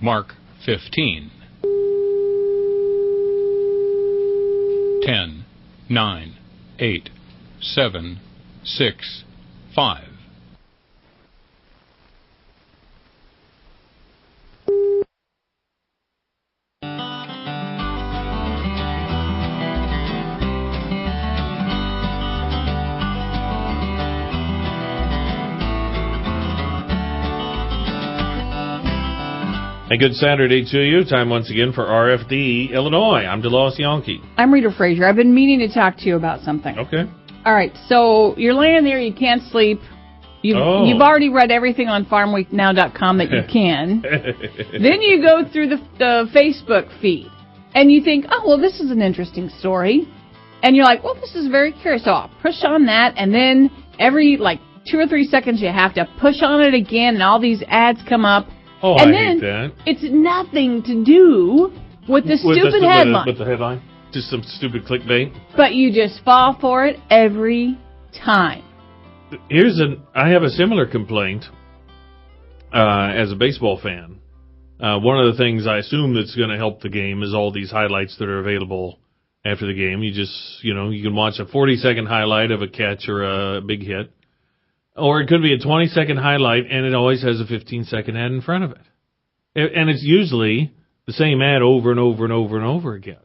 Mark 15. 10, 9, 8, 7, 6, 5. A good Saturday to you. Time once again for RFD Illinois. I'm DeLoss Yankee. I'm Rita Frazier. I've been meaning to talk to you about something. Okay. All right. So you're laying there. You can't sleep. You've already read everything on farmweeknow.com that you can. Then you go through the Facebook feed, and you think, oh, well, this is an interesting story. And you're like, well, this is very curious. So I'll push on that, and then every, 2 or 3 seconds, you have to push on it again, and all these ads come up. Oh, and I hate that. It's nothing to do with the stupid headline. With the headline? Just some stupid clickbait? But you just fall for it every time. I have a similar complaint as a baseball fan. One of the things I assume that's going to help the game is all these highlights that are available after the game. You just, you can watch a 40-second highlight of a catch or a big hit. Or it could be a 20-second highlight, and it always has a 15-second ad in front of it. And it's usually the same ad over and over and over and over again.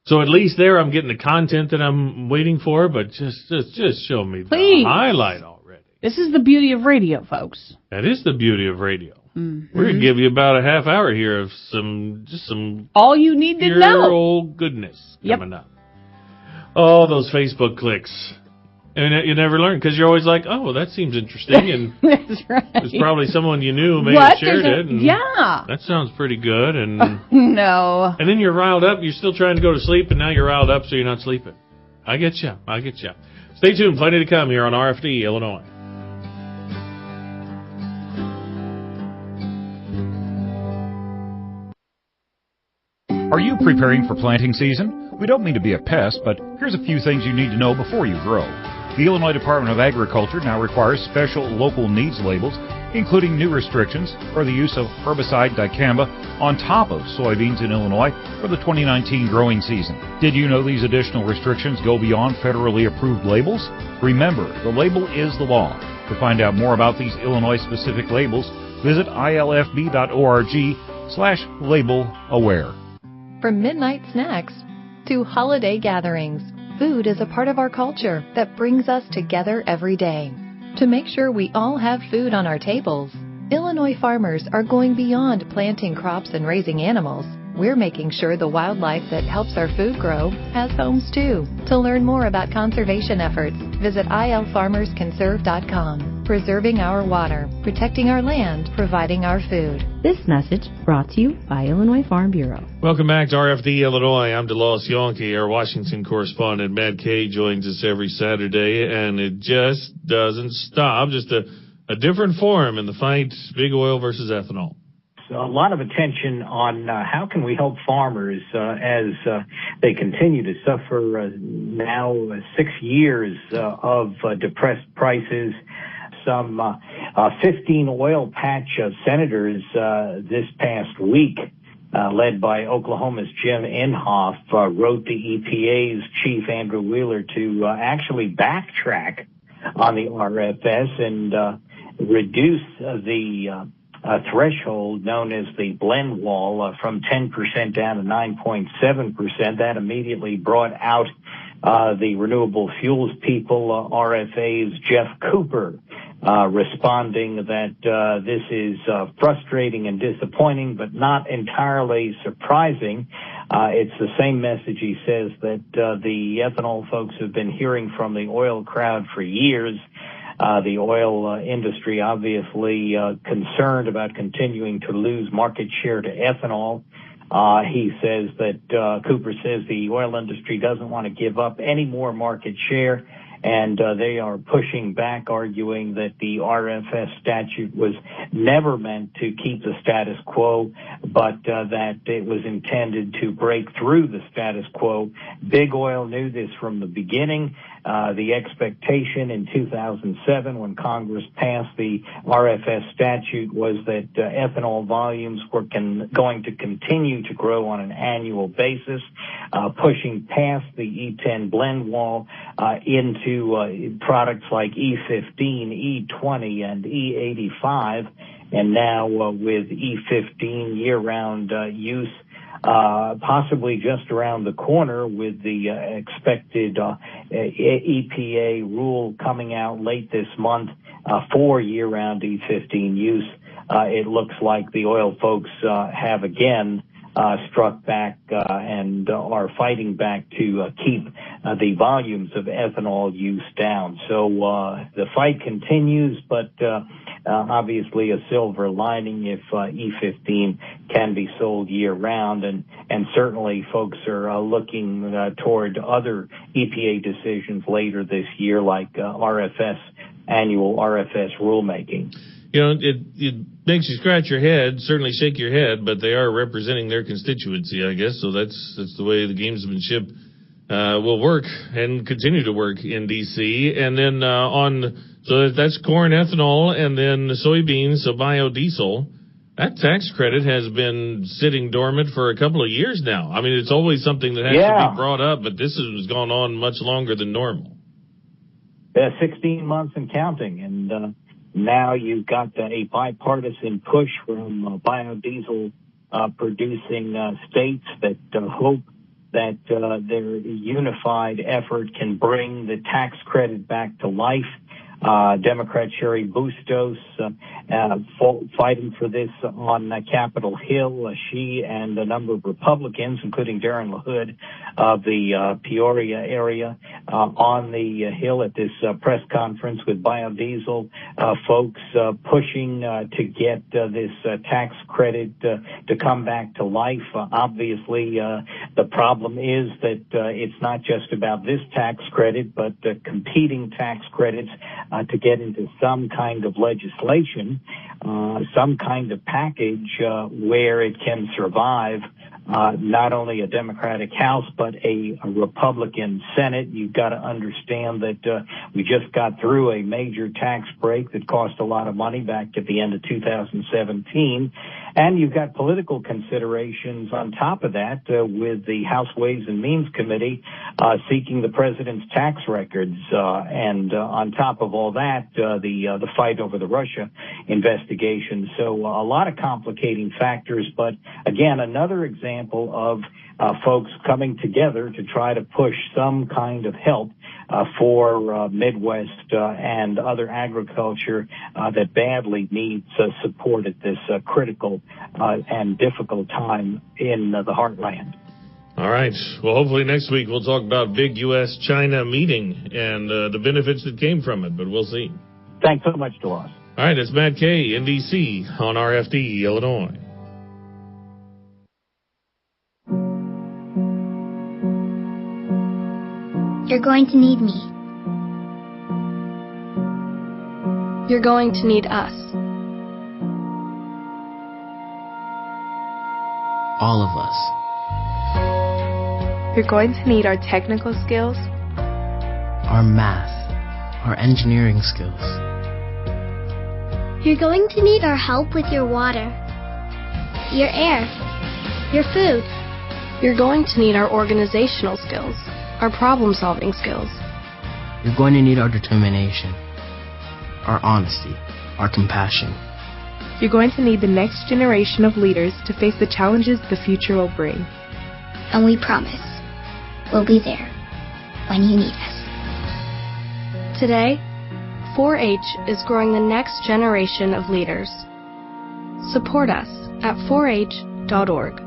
So at least there I'm getting the content that I'm waiting for, but just show me the highlight already. This is the beauty of radio, folks. That is the beauty of radio. Mm-hmm. We're going to give you about a half hour here of some all you need to know. Pure old goodness coming up. Oh, those Facebook clicks. And you never learn because you're always like, oh, that seems interesting. And that's right. There's probably someone you knew may have shared it. And yeah. That sounds pretty good. And no. And then you're riled up. You're still trying to go to sleep, and now you're riled up, so you're not sleeping. I get you. Stay tuned. Plenty to come here on RFD, Illinois. Are you preparing for planting season? We don't mean to be a pest, but here's a few things you need to know before you grow. The Illinois Department of Agriculture now requires special local needs labels, including new restrictions for the use of herbicide dicamba on top of soybeans in Illinois for the 2019 growing season. Did you know these additional restrictions go beyond federally approved labels? Remember, the label is the law. To find out more about these Illinois-specific labels, visit ilfb.org/label-aware. From midnight snacks to holiday gatherings, food is a part of our culture that brings us together every day. To make sure we all have food on our tables, Illinois farmers are going beyond planting crops and raising animals. We're making sure the wildlife that helps our food grow has homes too. To learn more about conservation efforts, visit ilfarmersconserve.com. Preserving our water, protecting our land, providing our food. This message brought to you by Illinois Farm Bureau. Welcome back to RFD Illinois. I'm DeLoss Yankee. Our Washington correspondent Matt Kay joins us every Saturday, and it just doesn't stop. Just a different forum in the fight, big oil versus ethanol. A lot of attention on how can we help farmers as they continue to suffer now 6 years of depressed prices. Some 15 oil patch senators this past week, led by Oklahoma's Jim Inhofe, wrote the EPA's chief Andrew Wheeler to actually backtrack on the RFS and reduce the threshold known as the blend wall from 10% down to 9.7%. That immediately brought out the renewable fuels people, RFA's Jeff Cooper, responding that this is frustrating and disappointing, but not entirely surprising. It's the same message, he says, that the ethanol folks have been hearing from the oil crowd for years. The oil industry obviously concerned about continuing to lose market share to ethanol. He says that Cooper says the oil industry doesn't want to give up any more market share, and they are pushing back, arguing that the RFS statute was never meant to keep the status quo, but that it was intended to break through the status quo. Big Oil knew this from the beginning. The expectation in 2007 when Congress passed the RFS statute was that ethanol volumes were going to continue to grow on an annual basis, pushing past the E10 blend wall into products like E15, E20, and E85. And now with E15 year-round use, possibly just around the corner with the expected EPA rule coming out late this month for year-round E15 use, it looks like the oil folks have again struck back and are fighting back to keep the volumes of ethanol use down. So the fight continues, but obviously a silver lining if E15 can be sold year-round, and certainly folks are looking toward other EPA decisions later this year, like annual RFS rulemaking. You know, it makes you scratch your head, certainly shake your head, but they are representing their constituency, I guess. So that's the way the gamesmanship will work and continue to work in D.C. And then so that's corn, ethanol, and then soybeans, so biodiesel. That tax credit has been sitting dormant for a couple of years now. I mean, it's always something that has to be brought up, but this has gone on much longer than normal. 16 months and counting, and now you've got a bipartisan push from biodiesel producing states that hope that their unified effort can bring the tax credit back to life. Democrat Sherry Bustos fighting for this on Capitol Hill. She and a number of Republicans, including Darren LaHood of the Peoria area, on the Hill at this press conference with biodiesel folks pushing to get this tax credit to come back to life. Obviously, the problem is that it's not just about this tax credit, but competing tax credits to get into some kind of legislation, some kind of package where it can survive not only a Democratic House, but a Republican Senate. You've got to understand that we just got through a major tax break that cost a lot of money back at the end of 2017. And you've got political considerations on top of that with the House Ways and Means Committee seeking the president's tax records. And on top of all that, the fight over the Russia investigation. So a lot of complicating factors. But again, another example of folks coming together to try to push some kind of help for Midwest and other agriculture that badly needs support at this critical and difficult time in the heartland. All right. Well, hopefully next week we'll talk about big U.S.-China meeting and the benefits that came from it, but we'll see. Thanks so much, DeLoss. All right. It's Matt Kay in D.C. on RFD, Illinois. You're going to need me. You're going to need us. All of us. You're going to need our technical skills, our math, our engineering skills. You're going to need our help with your water, your air, your food. You're going to need our organizational skills, our problem-solving skills. You're going to need our determination, our honesty, our compassion. You're going to need the next generation of leaders to face the challenges the future will bring. And we promise, we'll be there when you need us. Today, 4-H is growing the next generation of leaders. Support us at 4h.org.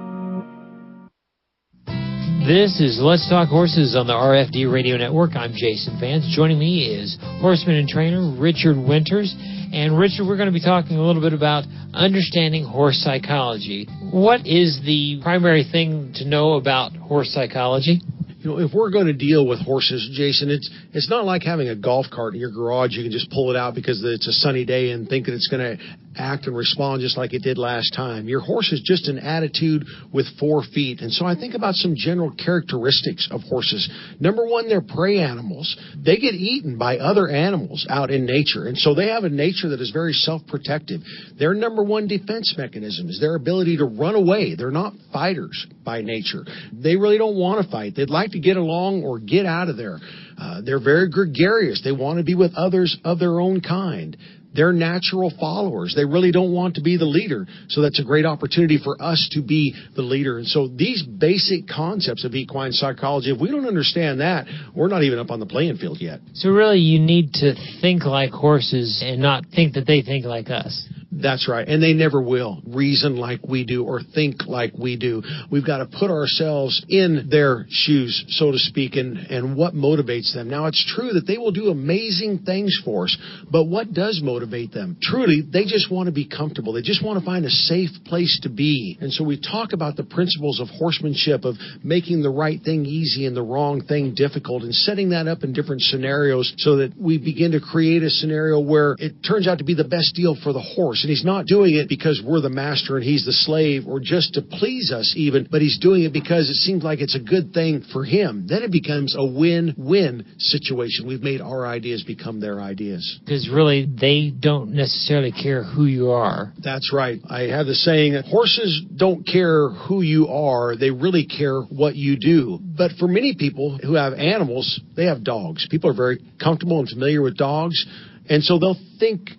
This is Let's Talk Horses on the RFD Radio Network. I'm Jason Vance. Joining me is horseman and trainer Richard Winters. And Richard, we're going to be talking a little bit about understanding horse psychology. What is the primary thing to know about horse psychology? You know, if we're going to deal with horses, Jason, it's not like having a golf cart in your garage. You can just pull it out because it's a sunny day and think that it's going to act and respond just like it did last time. Your horse is just an attitude with 4 feet. And so I think about some general characteristics of horses. Number one, they're prey animals. They get eaten by other animals out in nature. And so they have a nature that is very self-protective. Their number one defense mechanism is their ability to run away. They're not fighters by nature. They really don't want to fight. They'd like to get along or get out of there. They're very gregarious. They want to be with others of their own kind. They're natural followers. They really don't want to be the leader. So that's a great opportunity for us to be the leader. And so these basic concepts of equine psychology, if we don't understand that, we're not even up on the playing field yet. So really you need to think like horses and not think that they think like us. That's right. And they never will reason like we do or think like we do. We've got to put ourselves in their shoes, so to speak, and what motivates them. Now, it's true that they will do amazing things for us, but what does motivate them? Truly, they just want to be comfortable. They just want to find a safe place to be. And so we talk about the principles of horsemanship, of making the right thing easy and the wrong thing difficult, and setting that up in different scenarios so that we begin to create a scenario where it turns out to be the best deal for the horse. And he's not doing it because we're the master and he's the slave or just to please us even, but he's doing it because it seems like it's a good thing for him. Then it becomes a win-win situation. We've made our ideas become their ideas. Because really, they don't necessarily care who you are. That's right. I have the saying that horses don't care who you are. They really care what you do. But for many people who have animals, they have dogs. People are very comfortable and familiar with dogs, and so they'll think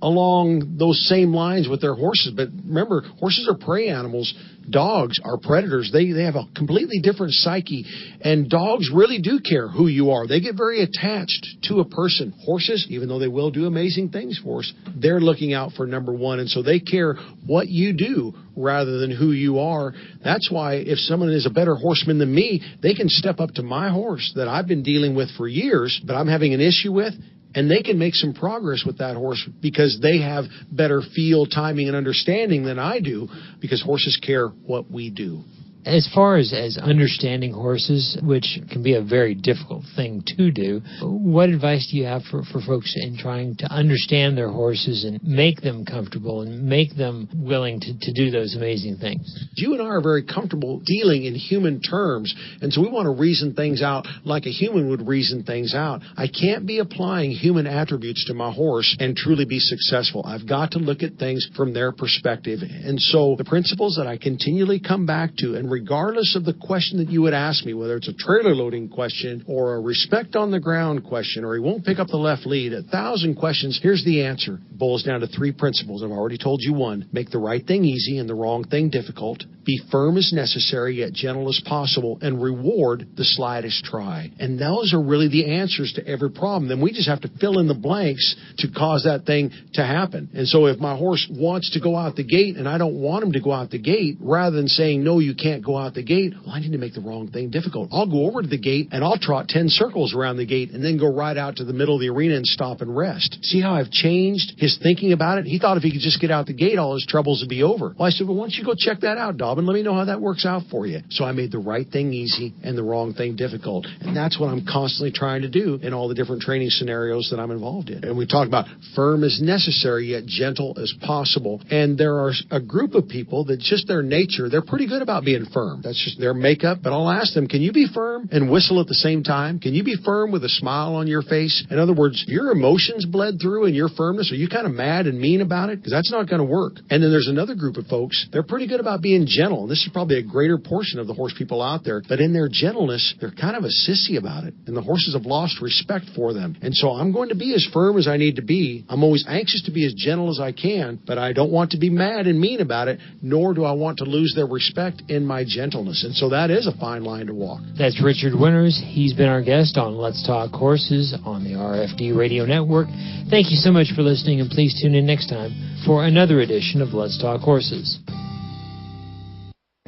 along those same lines with their horses. But remember, horses are prey animals. Dogs are predators. They have a completely different psyche. And dogs really do care who you are. They get very attached to a person. Horses, even though they will do amazing things for us, they're looking out for number one. And so they care what you do rather than who you are. That's why if someone is a better horseman than me, they can step up to my horse that I've been dealing with for years, but I'm having an issue with, and they can make some progress with that horse because they have better feel, timing, and understanding than I do, because horses care what we do. As far as understanding horses, which can be a very difficult thing to do, what advice do you have for folks in trying to understand their horses and make them comfortable and make them willing to do those amazing things? You and I are very comfortable dealing in human terms, and so we want to reason things out like a human would reason things out. I can't be applying human attributes to my horse and truly be successful. I've got to look at things from their perspective. And so the principles that I continually come back to, and regardless of the question that you would ask me, whether it's a trailer loading question or a respect on the ground question, or he won't pick up the left lead, 1,000 questions, here's the answer. It boils down to 3 principles. I've already told you one. Make the right thing easy and the wrong thing difficult. Be firm as necessary, yet gentle as possible, and reward the slightest try. And those are really the answers to every problem. Then we just have to fill in the blanks to cause that thing to happen. And so if my horse wants to go out the gate and I don't want him to go out the gate, rather than saying, no, you can't go out the gate, well, I need to make the wrong thing difficult. I'll go over to the gate and I'll trot 10 circles around the gate and then go right out to the middle of the arena and stop and rest. See how I've changed his thinking about it? He thought if he could just get out the gate, all his troubles would be over. Well, I said, well, why don't you go check that out, Dobbin? Let me know how that works out for you. So I made the right thing easy and the wrong thing difficult. And that's what I'm constantly trying to do in all the different training scenarios that I'm involved in. And we talk about firm as necessary, yet gentle as possible. And there are a group of people that just their nature, they're pretty good about being firm. That's just their makeup. But I'll ask them, can you be firm and whistle at the same time? Can you be firm with a smile on your face? In other words, your emotions bled through and your firmness, are you kind of mad and mean about it? Because that's not going to work. And then there's another group of folks, they're pretty good about being gentle. And this is probably a greater portion of the horse people out there. But in their gentleness, they're kind of a sissy about it. And the horses have lost respect for them. And so I'm going to be as firm as I need to be. I'm always anxious to be as gentle as I can, but I don't want to be mad and mean about it, nor do I want to lose their respect in my gentleness. And so that is a fine line to walk. That's Richard Winters. He's been our guest on Let's Talk Horses on the RFD Radio Network. Thank you so much for listening, and please tune in next time for another edition of Let's Talk Horses.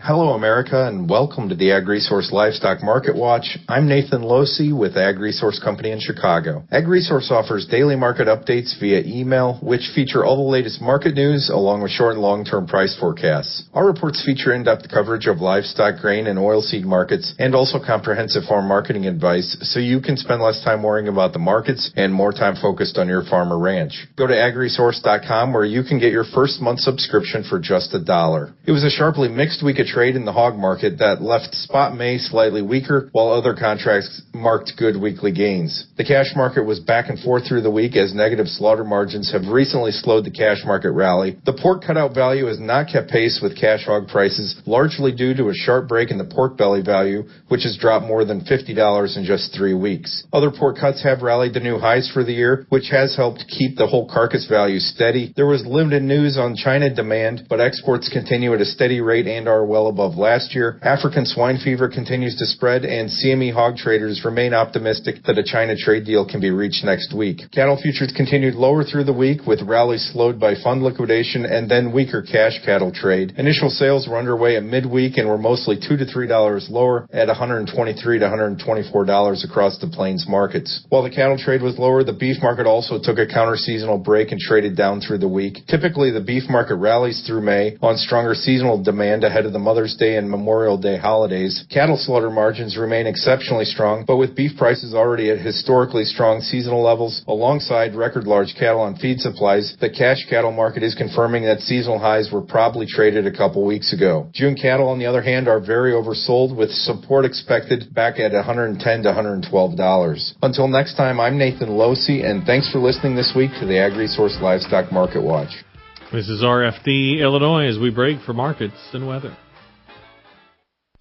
Hello, America, and welcome to the AgResource Livestock Market Watch. I'm Nathan Losey with AgResource Company in Chicago. AgResource offers daily market updates via email, which feature all the latest market news along with short and long-term price forecasts. Our reports feature in-depth coverage of livestock, grain, and oilseed markets, and also comprehensive farm marketing advice, so you can spend less time worrying about the markets and more time focused on your farm or ranch. Go to agresource.com where you can get your first month subscription for just $1. It was a sharply mixed week of trade in the hog market that left spot May slightly weaker, while other contracts marked good weekly gains. The cash market was back and forth through the week as negative slaughter margins have recently slowed the cash market rally. The pork cutout value has not kept pace with cash hog prices, largely due to a sharp break in the pork belly value, which has dropped more than $50 in just 3 weeks. Other pork cuts have rallied to new highs for the year, which has helped keep the whole carcass value steady. There was limited news on China demand, but exports continue at a steady rate and are well above last year. African swine fever continues to spread, and CME hog traders remain optimistic that a China trade deal can be reached next week. Cattle futures continued lower through the week, with rallies slowed by fund liquidation and then weaker cash cattle trade. Initial sales were underway at midweek and were mostly $2 to $3 lower at $123 to $124 across the plains markets. While the cattle trade was lower, the beef market also took a counter-seasonal break and traded down through the week. Typically, the beef market rallies through May on stronger seasonal demand ahead of the Mother's Day and Memorial Day holidays. Cattle slaughter margins remain exceptionally strong, but with beef prices already at historically strong seasonal levels, alongside record large cattle on feed supplies, the cash cattle market is confirming that seasonal highs were probably traded a couple weeks ago. June cattle, on the other hand, are very oversold, with support expected back at $110 to $112. Until next time, I'm Nathan Losey, and thanks for listening this week to the AgResource Livestock Market Watch. This is RFD Illinois as we break for markets and weather.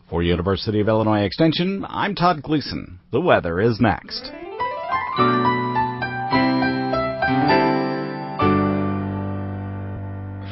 For University of Illinois Extension, I'm Todd Gleason. The weather is next.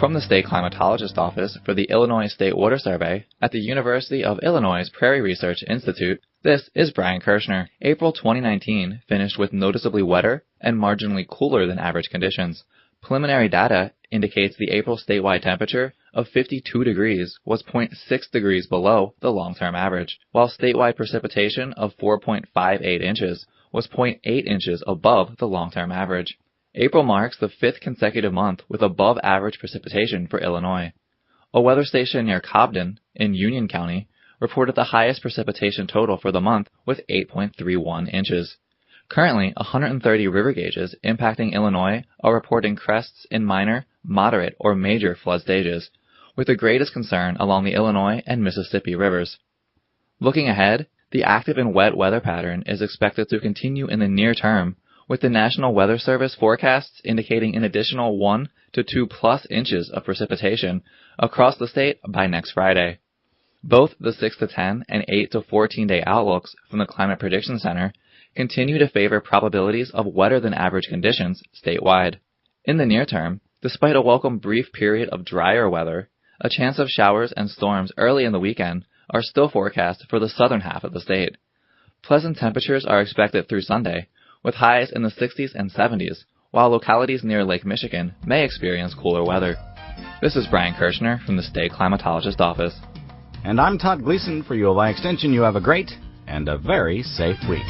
From the State Climatologist Office for the Illinois State Water Survey at the University of Illinois Prairie Research Institute, this is Brian Kirshner. April 2019 finished with noticeably wetter and marginally cooler than average conditions. Preliminary data indicates the April statewide temperature of 52 degrees was 0.6 degrees below the long-term average, while statewide precipitation of 4.58 inches was 0.8 inches above the long-term average. April marks the 5th consecutive month with above-average precipitation for Illinois. A weather station near Cobden in Union County reported the highest precipitation total for the month with 8.31 inches. Currently, 130 river gauges impacting Illinois are reporting crests in minor, moderate, or major flood stages, with the greatest concern along the Illinois and Mississippi rivers. Looking ahead, the active and wet weather pattern is expected to continue in the near term, with the National Weather Service forecasts indicating an additional 1 to 2+ inches of precipitation across the state by next Friday. Both the 6 to 10 and 8 to 14-day outlooks from the Climate Prediction Center continue to favor probabilities of wetter than average conditions statewide. In the near term, despite a welcome brief period of drier weather, a chance of showers and storms early in the weekend are still forecast for the southern half of the state. Pleasant temperatures are expected through Sunday, with highs in the 60s and 70s, while localities near Lake Michigan may experience cooler weather. This is Brian Kirshner from the State Climatologist Office. And I'm Todd Gleason for ULI Extension. You have a great and a very safe week.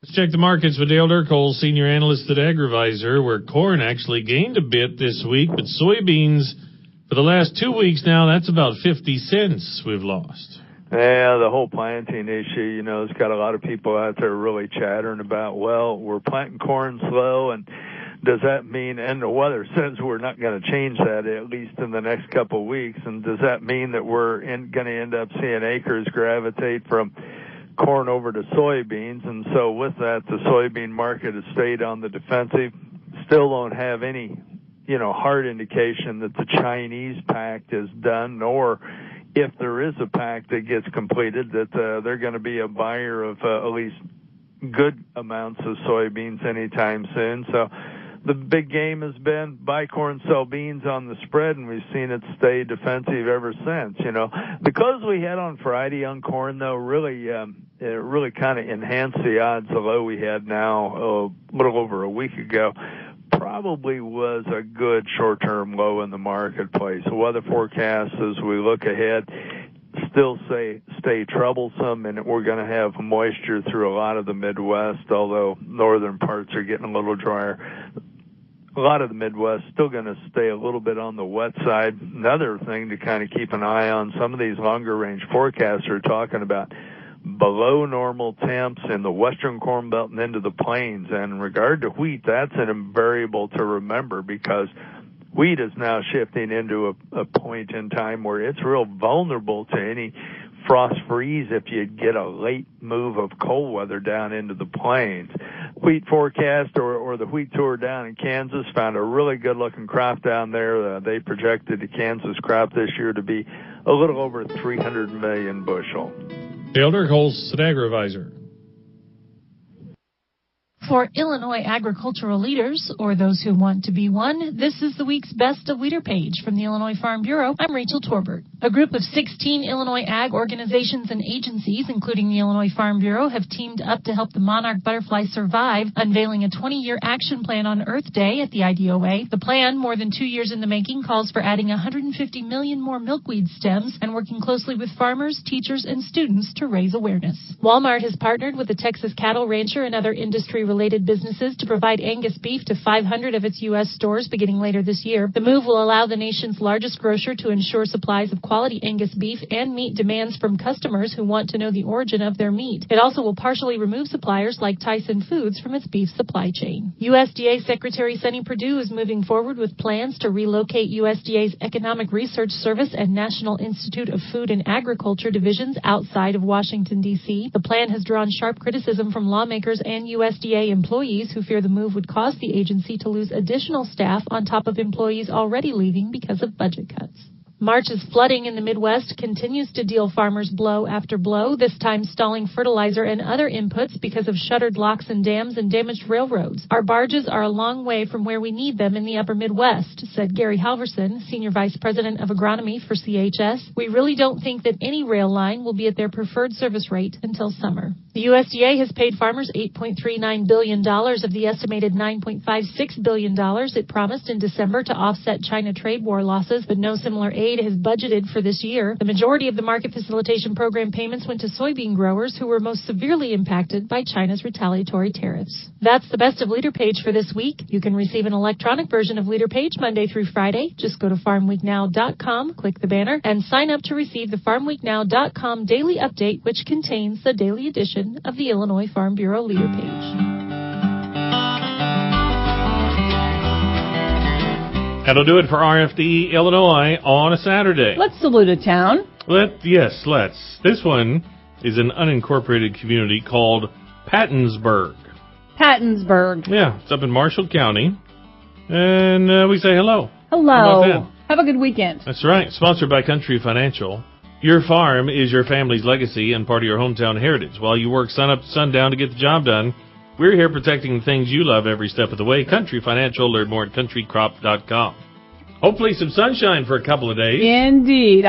Let's check the markets with Dale Durkle, Senior Analyst at AgriVisor, where corn actually gained a bit this week, but soybeans, for the last 2 weeks now, that's about 50 cents we've lost. Yeah, the whole planting issue, it's got a lot of people out there really chattering about, well, we're planting corn slow, and does that mean, and the weather says we're not going to change that at least in the next couple of weeks, and does that mean that we're going to end up seeing acres gravitate from corn over to soybeans? And so with that, the soybean market has stayed on the defensive. Still don't have any, hard indication that the Chinese pact is done, nor if there is a pact that gets completed that they're going to be a buyer of at least good amounts of soybeans anytime soon. So the big game has been buy corn, sell beans on the spread, and we've seen it stay defensive ever since. The close we had on Friday on corn, though, really really kind of enhanced the odds. The low we had now a little over a week ago probably was a good short-term low in the marketplace. The weather forecasts as we look ahead still stay troublesome, and we're going to have moisture through a lot of the Midwest, although northern parts are getting a little drier. A lot of the Midwest still going to stay a little bit on the wet side. Another thing to kind of keep an eye on, some of these longer range forecasts are talking about below normal temps in the western Corn Belt and into the plains. And in regard to wheat, that's an variable to remember, because wheat is now shifting into a point in time where it's real vulnerable to any frost freeze if you get a late move of cold weather down into the plains. Wheat forecast or the wheat tour down in Kansas found a really good looking crop down there. They projected the Kansas crop this year to be a little over 300 million bushel. Dale Dirkholz at AgriVisor. For Illinois agricultural leaders, or those who want to be one, this is the week's Best of Leader page from the Illinois Farm Bureau. I'm Rachel Torbert. A group of 16 Illinois ag organizations and agencies, including the Illinois Farm Bureau, have teamed up to help the monarch butterfly survive, unveiling a 20-year action plan on Earth Day at the IDOA. The plan, more than 2 years in the making, calls for adding 150 million more milkweed stems and working closely with farmers, teachers, and students to raise awareness. Walmart has partnered with the Texas cattle rancher and other industry-related businesses to provide Angus beef to 500 of its U.S. stores beginning later this year. The move will allow the nation's largest grocer to ensure supplies of quality Angus beef and meet demands from customers who want to know the origin of their meat. It also will partially remove suppliers like Tyson Foods from its beef supply chain. USDA Secretary Sonny Perdue is moving forward with plans to relocate USDA's Economic Research Service and National Institute of Food and Agriculture divisions outside of Washington, D.C. The plan has drawn sharp criticism from lawmakers and USDA employees who fear the move would cause the agency to lose additional staff on top of employees already leaving because of budget cuts. March's flooding in the Midwest continues to deal farmers blow after blow, this time stalling fertilizer and other inputs because of shuttered locks and dams and damaged railroads. Our barges are a long way from where we need them in the upper Midwest, said Gary Halverson, Senior Vice President of Agronomy for CHS. We really don't think that any rail line will be at their preferred service rate until summer. The USDA has paid farmers $8.39 billion of the estimated $9.56 billion it promised in December to offset China trade war losses, but no similar aid has budgeted for this year. The majority of the market facilitation program payments went to soybean growers who were most severely impacted by China's retaliatory tariffs. That's the Best of Leader page for this week. You can receive an electronic version of Leader Page Monday through Friday. Just go to farmweeknow.com, click the banner, and sign up to receive the farmweeknow.com daily update, which contains the daily edition of the Illinois Farm Bureau Leader Page. That'll do it for RFD Illinois on a Saturday. Let's salute a town. Let's. This one is an unincorporated community called Pattonsburg. Pattonsburg. Yeah, it's up in Marshall County. And we say hello. Hello. Have a good weekend. That's right. Sponsored by Country Financial. Your farm is your family's legacy and part of your hometown heritage. While you work sun up to sundown to get the job done, we're here protecting the things you love every step of the way. Country Financial. Learn more at countrycrop.com. Hopefully some sunshine for a couple of days. Indeed.